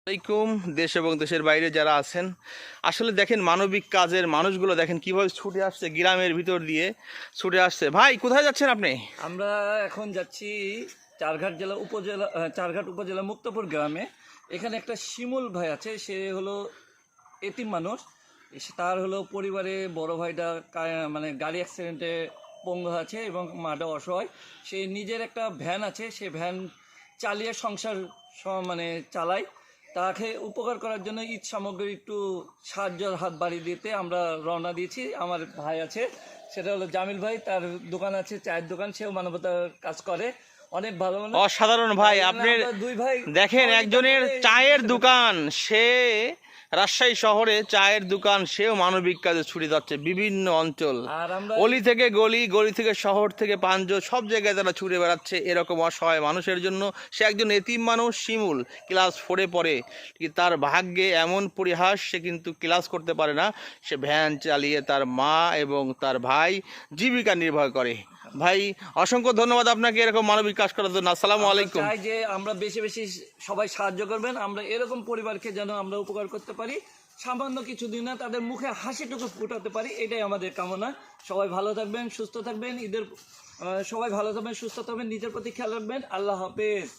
আলাইকুম। দেশ এবং দেশের বাইরে যারা আছেন, আসলে দেখেন মানবিক কাজের মানুষগুলো দেখেন কিভাবে ছুটে আসছে, গ্রামের ভিতর দিয়ে ছুটে আসছে। ভাই কোথায় যাচ্ছেন আপনি? আমরা এখন যাচ্ছি চারঘাট উপজেলা মুক্তাপুর গ্রামে। এখানে একটা শিমুল ভাই আছে, সে হলো এতিম মানুষ। তার হলো পরিবারে বড় ভাইটা মানে গাড়ি অ্যাক্সিডেন্টে পঙ্গু আছে এবং মাটা অসহায়। সে নিজের একটা ভ্যান আছে, সে ভ্যান চালিয়ে সংসার মানে চালায়। তাকে উপকার করার জন্য ঈদ সামগ্রী একটু সাহায্যের হাত বাড়িয়ে দিতে আমরা রওনা দিয়েছি। আমার ভাই আছে, সেটা হলো জামিল ভাই, তার দোকান আছে, চায়ের দোকান, সেও মানবতার কাজ করে, অনেক ভালো। অসাধারণ ভাই, আপনি দুই ভাই দেখেন একজনের চায়ের দোকান, সে রাজশাহী শহরে চায়ের দোকান, সেও মানবিক কাজে ছুটে যাচ্ছে বিভিন্ন অঞ্চল, আর আমরা অলি থেকে গলি, গলি থেকে শহর থেকে পাঞ্জ, সব জায়গায় তারা ছুটে বেড়াচ্ছে এরকম অসহায় মানুষের জন্য। সে একজন এতিম মানুষ, শিমুল, ক্লাস 4-এ পড়ে। তার ভাগ্যে এমন পরিহাস, সে কিন্তু ক্লাস করতে পারে না। সে ভ্যান চালিয়ে তার মা এবং তার ভাই জীবিকা নির্বাহ করে। ভাই অসংখ্য ধন্যবাদ আপনাকে এরকম মানবিক কাজ করার জন্য। আসসালামু আলাইকুম। চাই যে আমরা বেশি বেশি সবাই সাহায্য করবেন, আমরা এরকম পরিবারকে যেন আমরা উপকার করতে পারি, সামান্য কিছুদিন না তাদের মুখে হাসিটুকু ফুটাতে পারি, এটাই আমাদের কামনা। সবাই ভালো থাকবেন, সুস্থ থাকবেন, সবাই ভালো থাকবেন, সুস্থ থাকবেন, নিজের প্রতি খেয়াল রাখবেন। আল্লাহ হাফেজ।